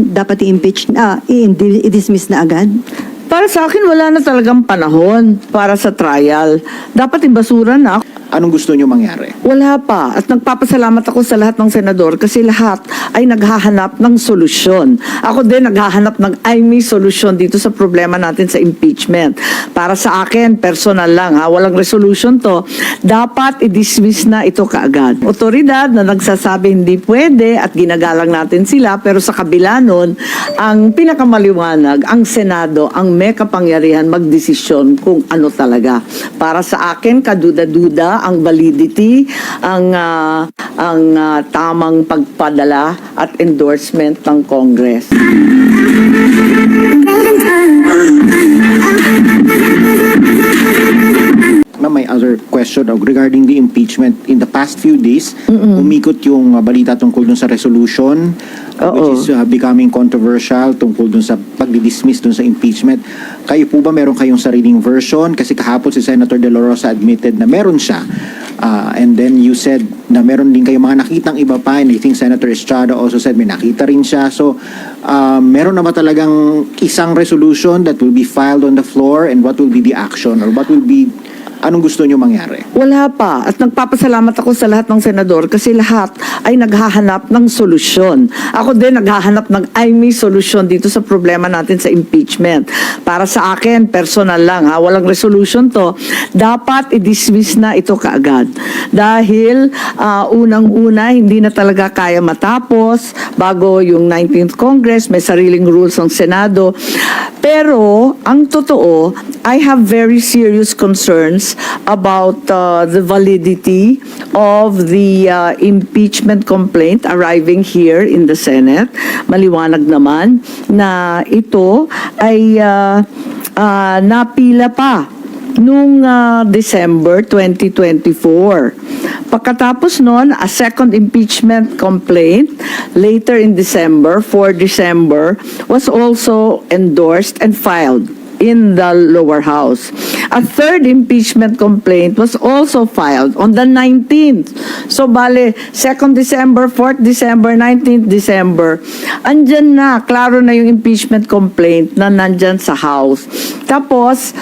dapat i-impeach, i-dismiss na agad? Para sa akin, wala na talagang panahon para sa trial. Dapat ibasura na. Anong gusto nyo mangyari? Wala pa. At nagpapasalamat ako sa lahat ng senador kasi lahat ay naghahanap ng solusyon. Ako din naghahanap ng may solusyon dito sa problema natin sa impeachment. Para sa akin, personal lang walang resolution to. Dapat i-dismiss na ito kaagad. Otoridad na nagsasabi hindi pwede at ginagalang natin sila, pero sa kabila nun, ang pinakamaliwanag, ang Senado, ang may kapangyarihan magdesisyon kung ano talaga. Para sa akin, kaduda-duda ang validity, ang tamang pagpadala at endorsement ng Congress. Ma'am, may other question regarding the impeachment. In the past few days, umikot yung balita tungkol dun sa resolution, which is becoming controversial tungkol dun sa pagdi-dismiss dun sa impeachment. Kayo po ba meron kayong sariling version? Kasi kahapon si Senator De La Rosa admitted na meron siya. And then you said na meron din kayong mga nakitang iba pa, and I think Senator Estrada also said may nakita rin siya. So, meron na ba talagang isang resolution that will be filed on the floor, and what will be the action, or what will be, anong gusto nyo mangyari? Wala pa. At nagpapasalamat ako sa lahat ng senador kasi lahat ay naghahanap ng solusyon. Ako din naghahanap ng may solusyon dito sa problema natin sa impeachment. Para sa akin, personal lang walang resolution to. Dapat i-dismiss na ito kaagad. Dahil unang-una, hindi na talaga kaya matapos bago yung 19th Congress, may sariling rules ng Senado. Pero, ang totoo, I have very serious concerns about the validity of the impeachment complaint arriving here in the Senate. Maliwanag naman na ito ay napila pa noong December 2024. Pagkatapos nun, a second impeachment complaint later in December, 4 December, was also endorsed and filed in the lower house. A third impeachment complaint was also filed on the 19th. So, bale, 2nd December, 4th December, 19th December, andyan na, klaro na yung impeachment complaint na nandyan sa house. Tapos,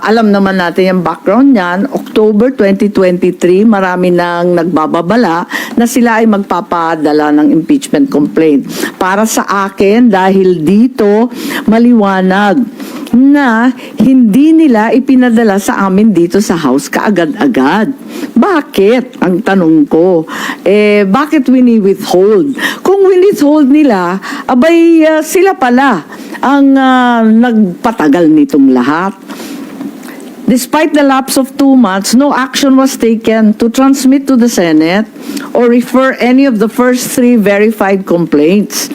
alam naman natin yung background niyan, October 2023, marami nang nagbababala na sila ay magpapadala ng impeachment complaint. Para sa akin, dahil dito, maliwanag na hindi nila ipinadala sa amin dito sa house kaagad-agad. Bakit? Ang tanong ko. Bakit wini-withhold? Kung wini-withhold nila, abay sila pala ang nagpatagal nitong lahat. Despite the lapse of 2 months, no action was taken to transmit to the Senate or refer any of the first 3 verified complaints.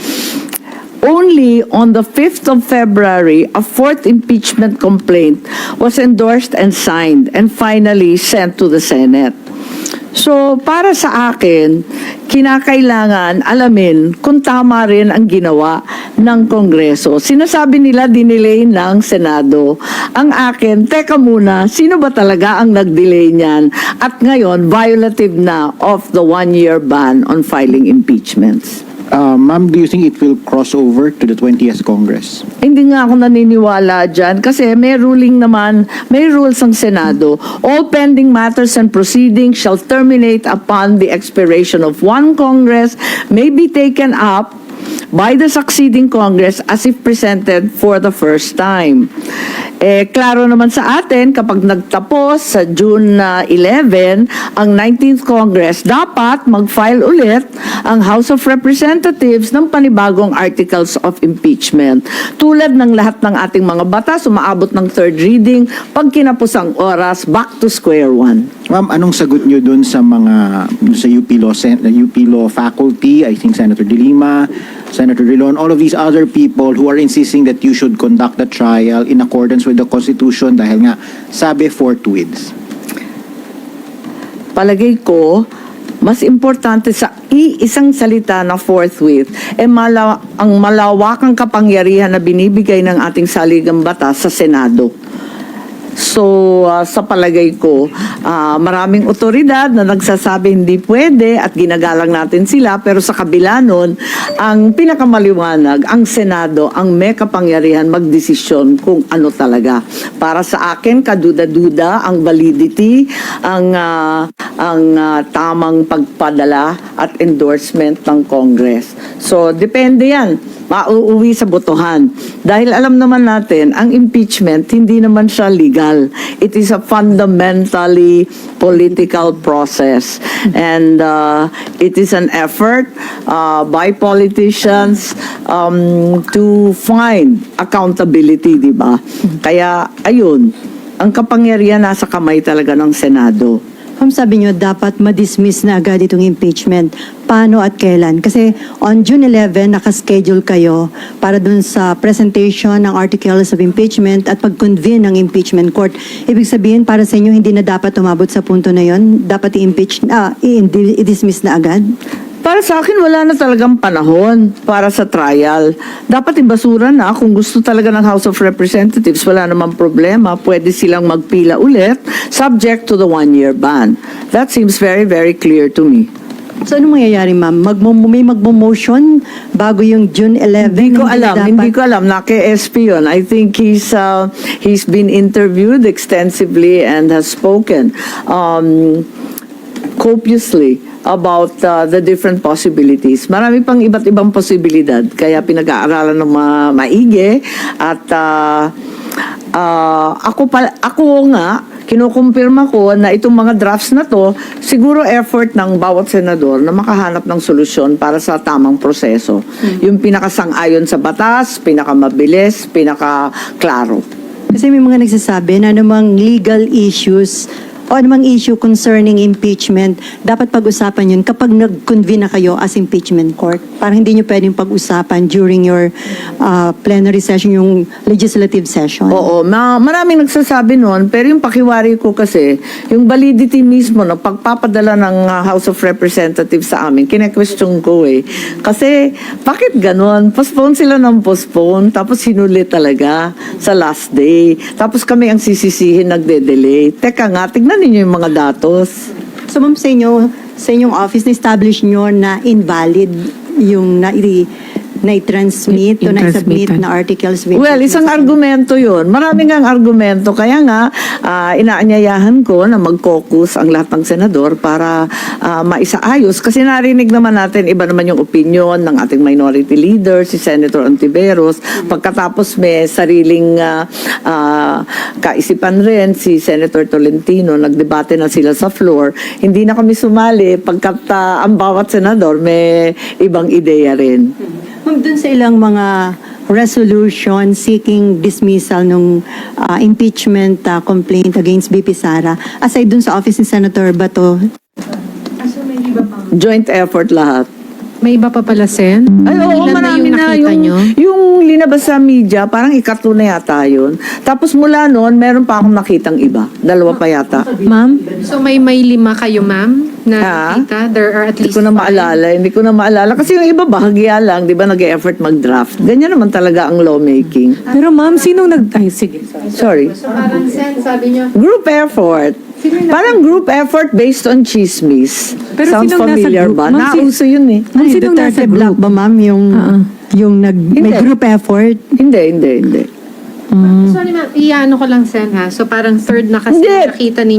Only on the 5th of February, a 4th impeachment complaint was endorsed and signed and finally sent to the Senate. So, para sa akin, kinakailangan alamin kung tama rin ang ginawa ng Kongreso. Sinasabi nila dinelay ng Senado. Ang akin, teka muna, sino ba talaga ang nag-delay niyan? At ngayon, violative na of the 1-year ban on filing impeachments. Ma'am, do you think it will cross over to the 20th Congress? Hindi nga ako naniniwala dyan kasi may ruling naman, may rules ang Senado. All pending matters and proceedings shall terminate upon the expiration of 1 Congress, may be taken up by the succeeding Congress as if presented for the first time. Klaro naman sa atin, kapag nagtapos sa June 11, ang 19th Congress, dapat mag-file ulit ang House of Representatives ng panibagong articles of impeachment. Tulad ng lahat ng ating mga batas, umaabot ng 3rd reading, pag kinapos ang oras, back to square one. Ma'am, anong sagot nyo dun sa mga sa UP Law faculty, I think Senator De Lima, Senator Drilon, all of these other people who are insisting that you should conduct the trial in accordance with the Constitution dahil nga sabi forthwith? Palagay ko, mas importante sa iisang salita na forthwith, ang malawakang kapangyarihan na binibigay ng ating saligang batas sa Senado. So, sa palagay ko, maraming otoridad na nagsasabi hindi pwede at ginagalang natin sila, pero sa kabila nun, ang pinakamaliwanag, ang Senado, ang may kapangyarihan magdesisyon kung ano talaga. Para sa akin, kaduda-duda ang validity, ang tamang pagpadala at endorsement ng Congress. So, depende yan. Mauuwi sa botohan. Dahil alam naman natin, ang impeachment, hindi naman siya legal. It is a fundamentally political process. And it is an effort by politicians to find accountability, di ba? Kaya, ayun, ang kapangyarihan nasa kamay talaga ng Senado. Ma'am, sabi nyo, dapat ma-dismiss na agad itong impeachment. Paano at kailan? Kasi on June 11, nakaschedule kayo para dun sa presentation ng articles of impeachment at pag-convene ng impeachment court. Ibig sabihin, para sa inyo, hindi na dapat umabot sa punto na yon. Dapat i-dismiss na agad? Para sa akin, wala na talagang panahon para sa trial. Dapat ibasura na kung gusto talaga ng House of Representatives, wala namang problema. Pwede silang magpila ulit, subject to the 1-year ban. That seems very, very clear to me. So, anong mangyayari, ma'am? May magmo-motion bago yung June 11? Hindi ko alam. Naki-SP yun. I think he's been interviewed extensively and has spoken copiously about the different possibilities. Marami pang iba't ibang posibilidad, kaya pinag-aaralan ng maigi at ako nga, kinukumpirma ko na itong mga drafts na to, siguro effort ng bawat senador na makahanap ng solusyon para sa tamang proseso. Yung pinakasang-ayon sa batas, pinakamabilis, pinakaklaro. Kasi may mga nagsasabi na namang legal issues o anumang issue concerning impeachment, dapat pag-usapan yun kapag nag-convene na kayo as impeachment court. Parang hindi nyo pwedeng pag-usapan during your plenary session, yung legislative session. Oo, maraming nagsasabi noon, pero yung pakiwari ko kasi, yung validity mismo na pagpapadala ng House of Representatives sa amin, kine-question ko eh. Kasi, bakit ganon? Postpone sila ng postpone, tapos hinuli talaga sa last day. Tapos kami ang sisisihin, nagde-delay. Teka nga, tignan ninyo yung mga datos. So ma'am, sa inyong office, na-establish nyo na invalid yung na-transmit o na-submit na articles. Well, isang argumento yun. Maraming ang argumento. Kaya nga, inaanyayahan ko na mag-caucus ang lahat ng senador para maisaayos. Kasi narinig naman natin, iba naman yung opinion ng ating minority leader, si Senator Ontiveros. Pagkatapos may sariling kaisipan rin, si Senator Tolentino, nagdebate na sila sa floor. Hindi na kami sumali pagkat ang bawat senador may ibang ideya rin. Ma'am, dun sa ilang mga resolution seeking dismissal ng impeachment complaint against BP Sara, aside dun sa office ni Senator Bato, Joint effort lahat. May iba pa pala, Sen? Ay, oo, Ilan marami na. nakita nyo? Yung linabas sa media, parang ikarto na yata yun. Tapos mula noon, meron pa akong nakitang iba. Dalawa pa yata. Ma'am? So may 5 kayo, ma'am, na nakita? There are at Hindi least ko na 5. maalala. Hindi ko na maalala. Kasi yung iba bahagya lang, di ba, nag-e-effort mag-draft. Ganyan naman talaga ang lawmaking. Pero ma'am, sinong Ay, sige. Sorry. So parang, Sen, sabi nyo, Group effort. Parang group effort based on chismis. Pero Sounds sinong nasa familiar group? ba? Ma'am, Nauso yun eh. Ay, sinong Duterte nasa Black group? ba, ma'am, yung may Hindi. group effort? Hindi. sorry ma'am, iano ko lang, Sen, ha? So parang third na kasi Hindi. nakita ninyo.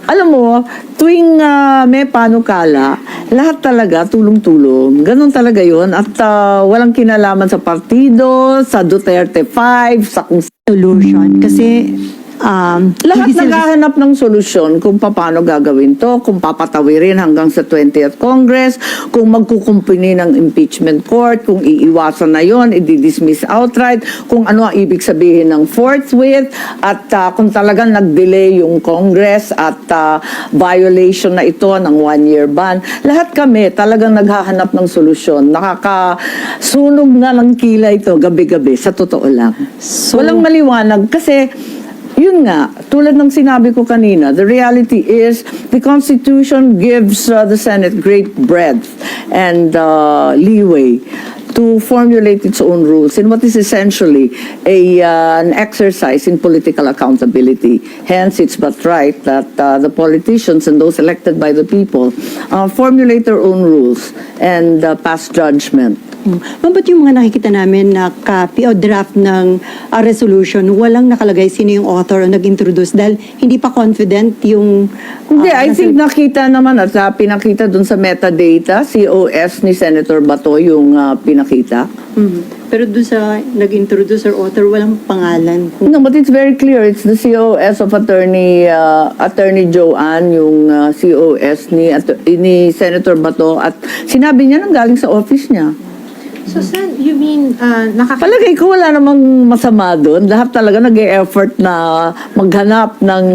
Alam mo, tuwing may panukala, lahat talaga tulong-tulong. Ganon talaga yun. At walang kinalaman sa partido, sa Duterte 5, sa kung Solution. Kasi, lahat hindi sila- naghahanap ng solusyon kung paano gagawin to, kung papatawirin hanggang sa 20th Congress, kung magkukumpuni ng impeachment court, kung iiwasan na yon, i-dismiss outright, kung ano ang ibig sabihin ng forthwith, at kung talagang nag-delay yung Congress at violation na ito ng 1-year ban. Lahat kami talagang naghahanap ng solusyon. Nakakasunog na ng kilay ito gabi-gabi, sa totoo lang. Walang maliwanag kasi yun nga, tulad ng sinabi ko kanina, the reality is the Constitution gives the Senate great breadth and leeway to formulate its own rules in what is essentially an exercise in political accountability. Hence, it's but right that the politicians and those elected by the people formulate their own rules and pass judgment. Ma'am, ba't yung mga nakikita namin na copy o draft ng resolution, walang nakalagay sino yung author o nag-introduce dahil hindi pa confident yung... Hindi, I think nakita naman at pinakita dun sa metadata, COS ni Senator Bato yung pinakita. Pero doon sa nag-introduce or author, walang pangalan. No, but it's very clear. It's the COS of Attorney Joanne, yung COS ni Senator Bato at sinabi niya nang galing sa office niya. So, Sen, you mean, Palagay ko wala namang masama doon. Lahat talaga nag-e-effort na maghanap ng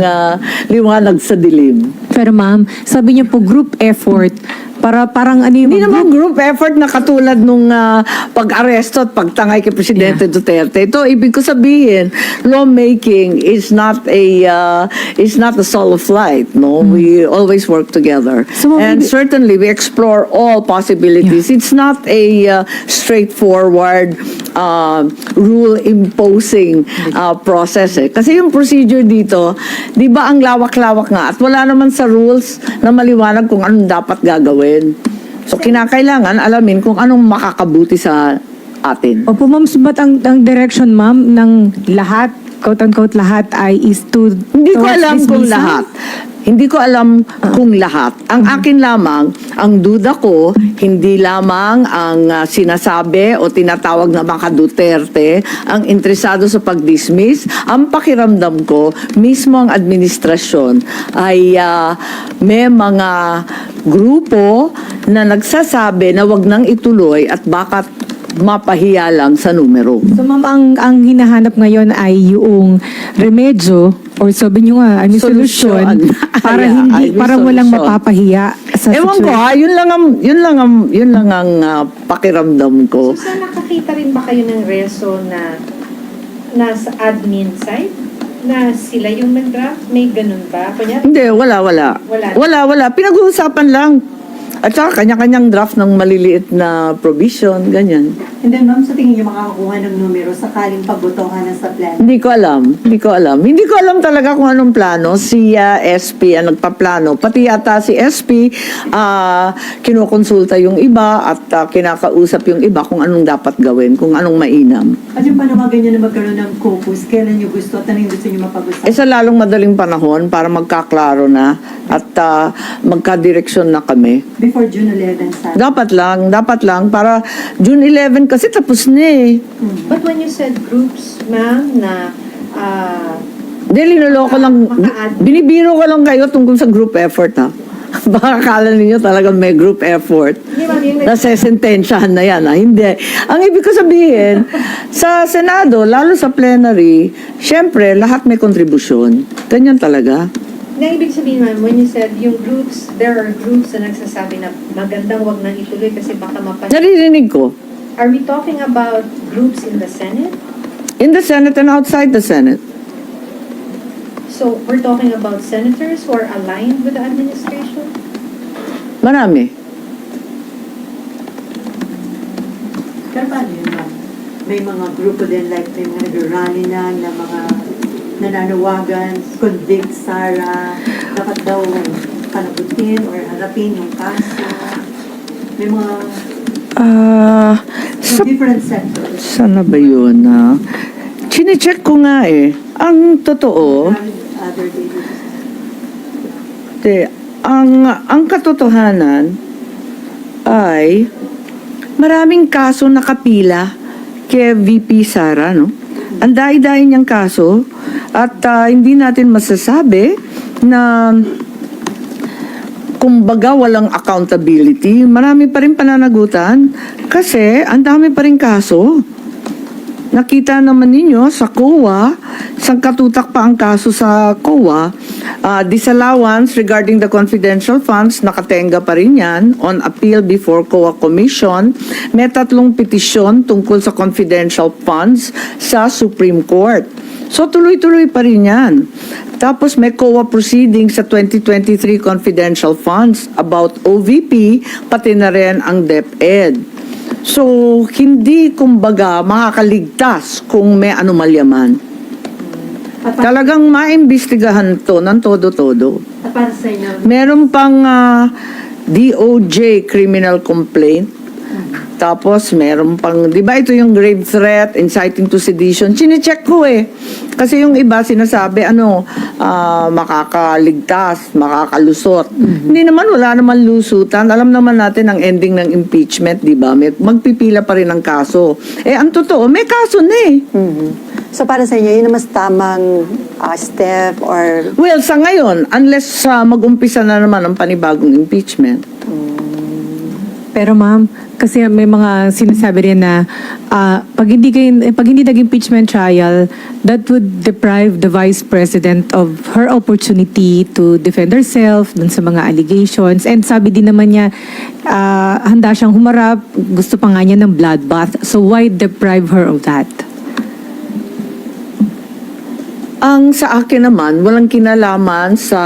liwanag sa dilim. Pero ma'am, sabi niyo po group effort para parang ano yung Hindi naman group effort na katulad nung pag-aresto at pagtangay kay Presidente Duterte. Ito, ibig ko sabihin, lawmaking is not a soul of light. No, we always work together, So, and maybe- certainly we explore all possibilities. It's not a straightforward rule imposing process. Kasi yung procedure dito, di ba ang lawak-lawak nga at wala naman sa rules na maliwanag kung anong dapat gagawin. So, kinakailangan alamin kung anong makakabuti sa atin. Opo ma'am, but ang direction ma'am ng lahat, quote-unquote lahat ay is to Hindi ko towards alam kung dismissal? lahat. Hindi ko alam kung lahat. Ang akin lamang, ang duda ko, hindi lamang ang sinasabi o tinatawag na mga Duterte ang interesado sa pag-dismiss. Ang pakiramdam ko, mismo ang administrasyon ay may mga grupo na nagsasabi na wag nang ituloy at baka mapahiya lang sa numero. So ma'am, ang hinahanap ngayon ay yung remedyo or sabi niyo nga, ano Solusyon. solution para Yeah, hindi ay, para walang solusyon. mapapahiya sa Ewan ko situation. ha, yun lang ang pakiramdam ko. So, saan nakakita rin ba kayo ng reso na nasa admin side? Na sila yung nag-draft? May ganun ba? Kunyari, Hindi, wala. Wala. Pinag-uusapan lang. At saka kanya-kanyang draft ng maliliit na provision, ganyan. And then, ma'am, sa tingin niyo makakakuha ng numero sakaling pagbotohan ng sa plan? Hindi ko alam talaga kung anong plano. Si SP ang nagpaplano. Pati yata si SP, kinukonsulta yung iba at kinakausap yung iba kung anong dapat gawin, kung anong mainam. At yung panawagan niyo na magkaroon ng caucus, kailan niyo gusto at ano yung gusto niyo mapag-usapan? Sa lalong madaling panahon para magkaklaro na at magkadireksyon na kami. Before June 11, sana. Dapat lang para June 11 kasi tapos na eh. but when you said groups, ma'am, na Hindi, linuloko lang. Maka-add. Binibiro ko lang kayo tungkol sa group effort ha. Baka akala ninyo talagang may group effort. Hindi, ma'am, yung Nasesentensyahan na yan ha. Hindi. Ang ibig ko sabihin, sa Senado, lalo sa plenary, syempre, lahat may kontribusyon. Ganyan talaga. na ibig sabihin, ma'am, when you said yung groups, there are groups na nagsasabi na magandang wag nang ituloy kasi baka Naririnig ko. Are we talking about groups in the Senate? In the Senate and outside the Senate. So, we're talking about senators who are aligned with the administration? Marami. Pero paano yun, ma'am? May mga grupo din, like may mga nag-rally na mga nananawagan, convict Sara, dapat daw panagutin or harapin yung kaso. May mga Sa different sectors. Sana ba yun? Chine-check ko nga eh. Ang totoo, Other days. ang katotohanan ay maraming kaso nakapila kay VP Sara, no? Ang dai-dai niyang kaso at hindi natin masasabi na kumbaga walang accountability. Marami pa rin pananagutan kasi ang dami pa rin kaso. Nakita naman ninyo sa COA, isang katutak pa ang kaso sa COA, disallowance regarding the confidential funds, nakatenga pa rin yan on appeal before COA Commission. May 3 petisyon tungkol sa confidential funds sa Supreme Court. So tuloy-tuloy pa rin yan. Tapos may COA proceedings sa 2023 confidential funds about OVP, pati na rin ang DepEd. So, hindi kumbaga makakaligtas kung may anomalya man. Talagang maimbestigahan to ng todo-todo. At para sa inyo, Meron pang DOJ criminal complaint. Tapos meron pang, di ba ito yung grave threat, inciting to sedition? Chinecheck ko eh. Kasi yung iba sinasabi, makakaligtas, makakalusot. Hindi naman, wala naman lusutan. Alam naman natin ang ending ng impeachment, di ba? Magpipila pa rin ang kaso. Ang totoo, may kaso na eh. So para sa inyo, yun ang mas tamang step or... Well, sa ngayon, unless mag-umpisa na naman ang panibagong impeachment. Pero ma'am, kasi may mga sinasabi rin na pag hindi nag-impeachment trial, that would deprive the Vice President of her opportunity to defend herself dun sa mga allegations. And sabi din naman niya, handa siyang humarap, gusto pa nga niya ng bloodbath. So why deprive her of that? Ang sa akin naman, walang kinalaman sa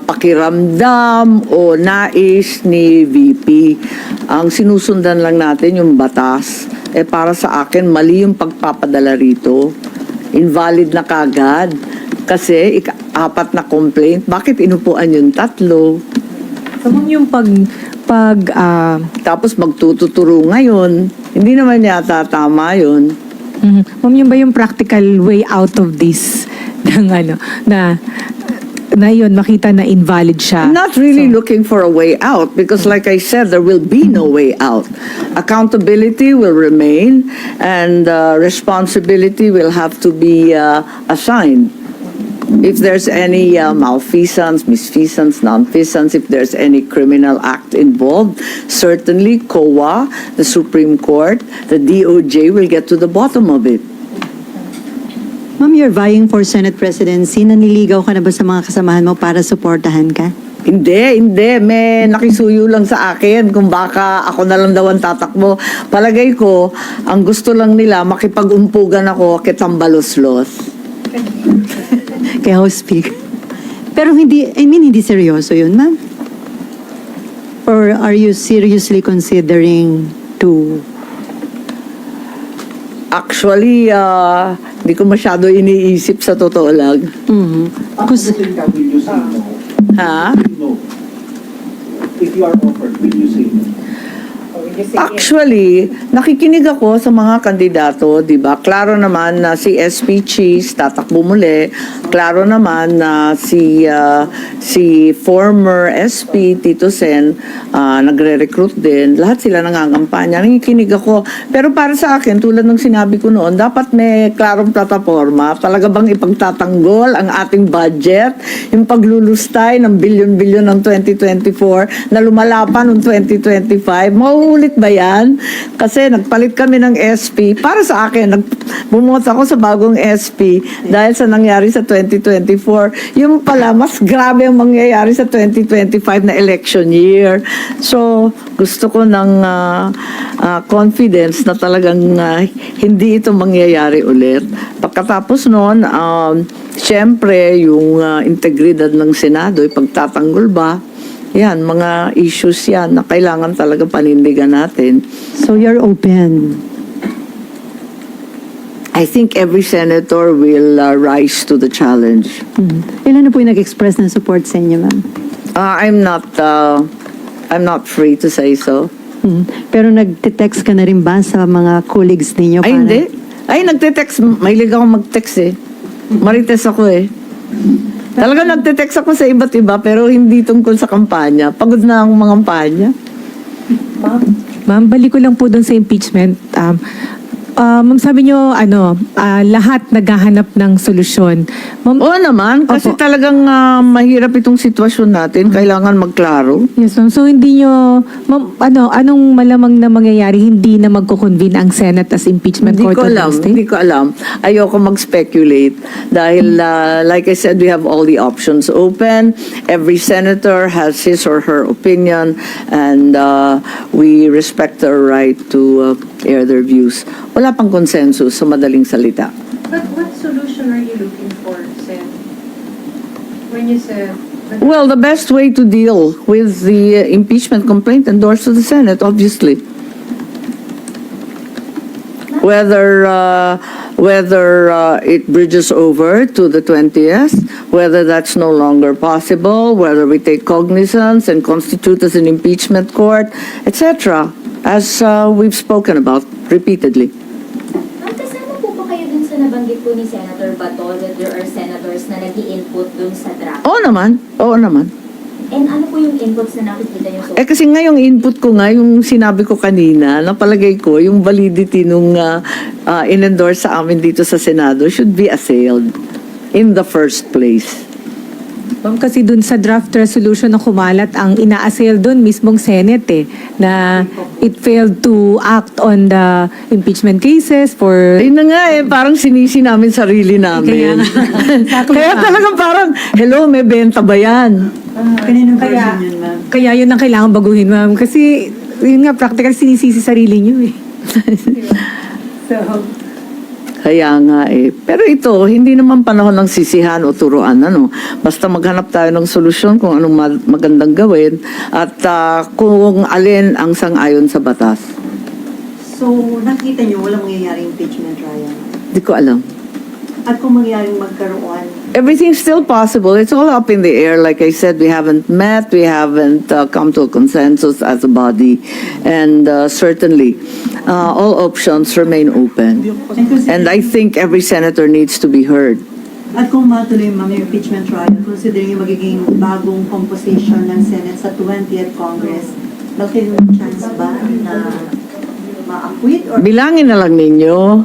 pakiramdam o nais ni VP. Ang sinusundan lang natin yung batas. Para sa akin, mali yung pagpapadala rito. Invalid na kagad. Kasi 4 na complaint. Bakit inupuan yung 3? So ma'am, yung Tapos magtututuro ngayon. Hindi naman yata tama yun. Ma'am, yun ba yung practical way out of this? Na yun, makita na invalid siya. I'm not really looking for a way out because like I said, there will be no way out. Accountability will remain and responsibility will have to be assigned. If there's any malfeasance, misfeasance, nonfeasance, if there's any criminal act involved, certainly COA, the Supreme Court, the DOJ will get to the bottom of it. Ma'am, you're vying for Senate presidency. Naniligaw ka na ba sa mga kasamahan mo para suportahan ka? Hindi. May nakisuyo lang sa akin kung baka ako na lang daw ang tatakbo. Palagay ko, ang gusto lang nila, makipag-umpugan ako kitambalos-los. Kay House Speaker. Pero hindi seryoso yun, ma'am? Or are you seriously considering to... Actually, hindi ko masyado iniisip sa totoo lang. Kus- Will you say no? Ha? No. If you are offered, will you say no? Actually, nakikinig ako sa mga kandidato, di ba? Klaro naman na si SP Cheese tatakbo muli. Klaro naman na si former SP Tito Sen nagre-recruit din. Lahat sila nangangampanya. Nakikinig ako. Pero para sa akin, tulad ng sinabi ko noon, dapat may klarong plataforma. Talaga bang ipagtatanggol ang ating budget? Yung paglulustay ng bilyon-bilyon ng 2024 na lumalapan ng 2025. Mauulit ba yan? Kasi nagpalit kami ng SP. Para sa akin, bumuot ako sa bagong SP dahil sa nangyari sa 2024. Yung pala, mas grabe ang mangyayari sa 2025 na election year. So, gusto ko ng confidence na talagang hindi ito mangyayari ulit. Pagkatapos noon, syempre, yung integridad ng Senado, ipagtatanggol ba? Yan, mga issues yan na kailangan talaga panindigan natin. So you're open? I think every senator will rise to the challenge. Ilan na po yung nag-express ng support sa inyo, ma'am? I'm not free to say so. Pero nagte-text ka na rin ba sa mga colleagues ninyo? Ay, hindi. Ay, nagte-text. Mahilig ako mag-text eh. Marites ako eh. Talaga nagte-text ako sa iba't iba pero hindi tungkol sa kampanya. Pagod na ang mga kampanya. Ma'am, balik ko lang po doon sa impeachment. Ma'am, sabi nyo, lahat naghahanap ng solusyon. Ma'am, Oo naman, kasi Opo. talagang mahirap itong sitwasyon natin. Kailangan magklaro. yes, ma'am. So, hindi nyo, ma'am, anong malamang na mangyayari, hindi na magko-convene ang Senate as impeachment Hindi court ko of alam. the state? Hindi ko alam. Ayoko mag-speculate. Dahil, like I said, we have all the options open. Every senator has his or her opinion. And we respect their right to air their views. Wala pang consensus sa madaling salita. But what solution are you looking for, Sen? When you said... Well, the best way to deal with the impeachment complaint endorsed to the Senate, obviously. whether it bridges over to the 20th, whether that's no longer possible, whether we take cognizance and constitute as an impeachment court, etc., as we've spoken about repeatedly. Ma'am, kasama po ba kayo dun sa nabanggit po ni Senator Bato that there are senators na nag-i-input dun sa draft? Oo naman, oo naman. And ano po yung inputs na nakikita niyo? Eh kasi nga yung input ko nga, yung sinabi ko kanina, napalagay ko, yung validity nung in-endorse sa amin dito sa Senado should be assailed in the first place. Ma'am, kasi dun sa draft resolution na kumalat, ang ina-assail dun mismong Senate na it failed to act on the impeachment cases for... Ayun na nga parang sinisi namin sarili namin. Kaya talagang parang, hello, may benta ba yan? Kaninong Kaya, version yun, ma'am? kaya yun ang kailangan baguhin, ma'am. Kasi, yun nga, practical sinisisi sarili niyo eh. So, Kaya nga Pero ito, hindi naman panahon ng sisihan o turuan. Basta maghanap tayo ng solusyon kung anong magandang gawin at kung alin ang sang-ayon sa batas. So, nakita niyo walang mangyayaring impeachment trial? Hindi ko alam. At kung mangyayaring magkaroon, Everything's still possible. It's all up in the air. Like I said, we haven't met. We haven't come to a consensus as a body. And certainly, all options remain open. And I think every senator needs to be heard. at kung matuloy ma'am yung impeachment trial, considering yung magiging bagong composition ng Senate sa 20th Congress, malaking chance ba na ma-acquit or Bilangin na lang ninyo.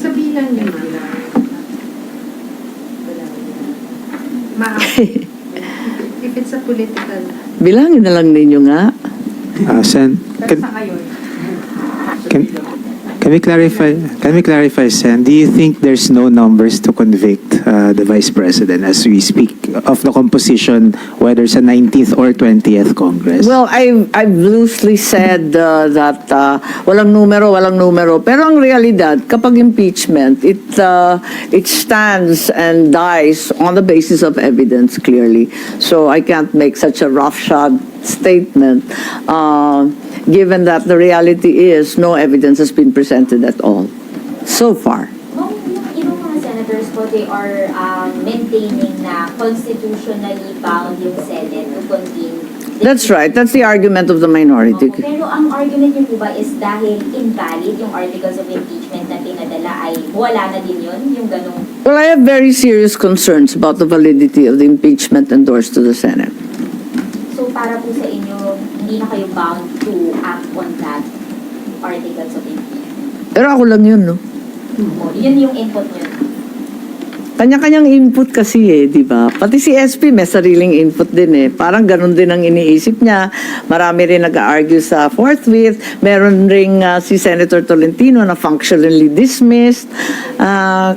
Sa bilang niya, if it's a political, Bilangin na lang ninyo nga. Sen, pero sa ngayon, can we clarify, Sen, do you think there's no numbers to convict the Vice President as we speak of the composition, whether sa 19th or 20th Congress? Well, I've loosely said that walang numero. Pero ang realidad, kapag impeachment, it stands and dies on the basis of evidence, clearly. So I can't make such a roughshod statement, given that the reality is no evidence has been presented at all so far. Ma'am, yung ibang mga senators po, they are maintaining na constitutionally bound yung Senate to convene. That's right. That's the argument of the minority. Pero ang argument niyo po ba is dahil invalid yung articles of impeachment na pinadala ay wala na din yun? Yung ganong... Well, I have very serious concerns about the validity of the impeachment endorsed to the Senate. So para po sa inyo, hindi na kayo bound to act on that articles of impeachment? Pero ako lang yun, no? O, yun yung input niyo. Kanya-kanyang input kasi di ba? Pati si SP may sariling input din Parang ganun din ang iniisip niya. Marami rin nag-argue sa forthwith. Meron ring si Senator Tolentino na functionally dismissed.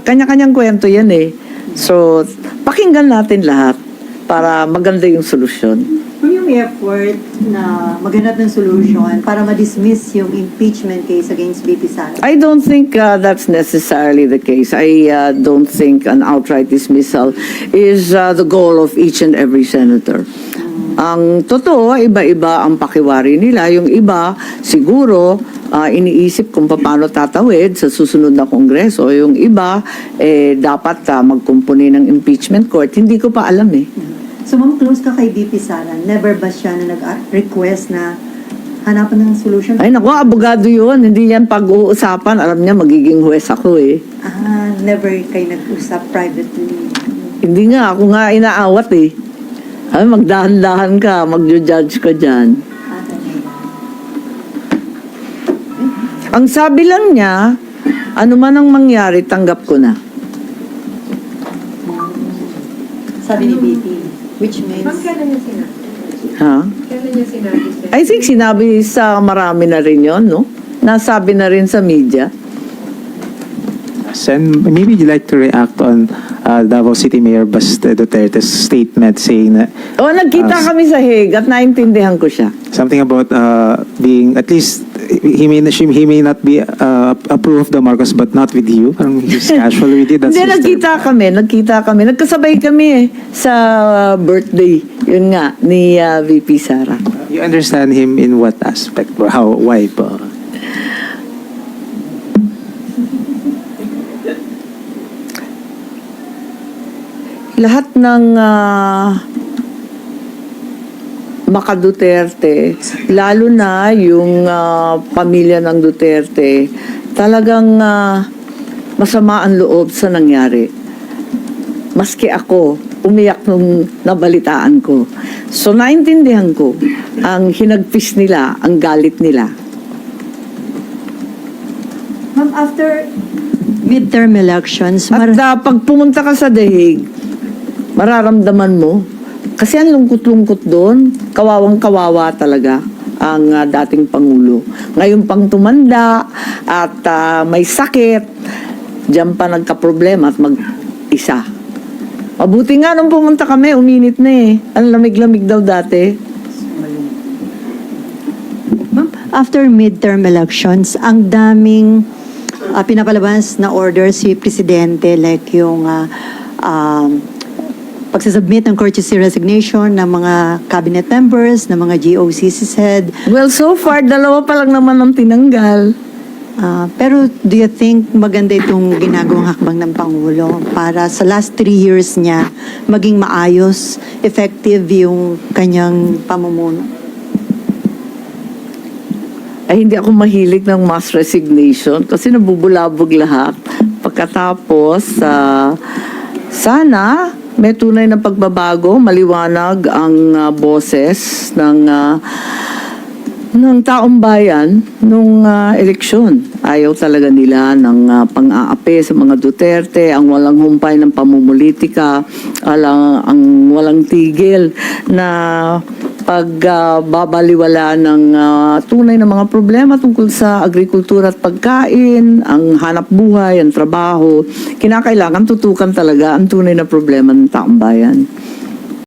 Kanya-kanyang kwento yan So, pakinggan natin lahat para maganda yung solusyon. kung yung effort na maghanap ng solution para ma-dismiss yung impeachment case against VP Sara? I don't think that's necessarily the case. I don't think an outright dismissal is the goal of each and every senator. Ang totoo, iba-iba ang pakiwari nila. Yung iba, siguro, iniisip kung paano tatawid sa susunod na kongreso. Yung iba, dapat magkumpuni ng impeachment court. Hindi ko pa alam So ma'am, close ka kay VP Sara. Never ba siya na nag-request na hanapan ng solution? Ay, naku, abogado yun. Hindi yan pag-uusapan. Alam niya, magiging huwes ako Never kayo nag-usap privately. Hindi nga, ako nga inaawat Ay, magdahan-dahan ka, mag-judge ka dyan. Ang sabi lang niya, ano man ang mangyari, tanggap ko na. Sabi ni VP. Which means... ma'am, kailan niya sinabi? Ha? Kailan niya sinabi? sir? I think sinabi sa marami na rin yon, no? Nasabi na rin sa media. Sen, maybe you'd like to react on Davao City Mayor Baste Duterte's statement saying that Nagkita kami sa Hague at naintindihan ko siya. something about being, at least, he may not be approve of the Marcos but not with you. Parang he's casual with you. That's Hindi, his nagkita kami. Nagkasabay kami sa birthday, yun nga, ni VP Sara. You understand him in what aspect? Or how? Why po? Lahat ng Maka Duterte, lalo na yung pamilya ng Duterte, talagang masama ang loob sa nangyari. Maski ako, umiyak nung nabalitaan ko. So naintindihan ko ang hinagpis nila, ang galit nila. Ma'am, after midterm elections, At pag pumunta ka sa dahig, mararamdaman mo, kasi ang lungkot-lungkot doon, kawawang-kawawa talaga ang dating Pangulo. Ngayon pang tumanda at may sakit, diyan pa nagka-problema at mag-isa. Mabuti nga nung pumunta kami, uminit na eh. Ang lamig-lamig daw dati. Ma'am, after midterm elections, ang daming pinapalabas na orders si Presidente, like yung pagsasubmit ng courtesy resignation ng mga cabinet members, ng mga GOCC's head. Well, so far, 2 pa lang naman ang tinanggal. Pero do you think maganda itong ginagawang hakbang ng Pangulo para sa last 3 years niya maging maayos, effective yung kanyang pamumuno? Ay, hindi ako mahilig ng mass resignation kasi nabubulabog lahat. Pagkatapos, sana may tunay na pagbabago, maliwanag ang boses ng taong bayan nung eleksyon. Ayaw talaga nila ng pang-aapi sa mga Duterte, ang walang humpay ng pamumulitika, ang walang tigil na pagbabaliwala ng tunay na mga problema tungkol sa agrikultura at pagkain, ang hanap buhay, ang trabaho. Kinakailangan tutukan talaga ang tunay na problema ng taong bayan.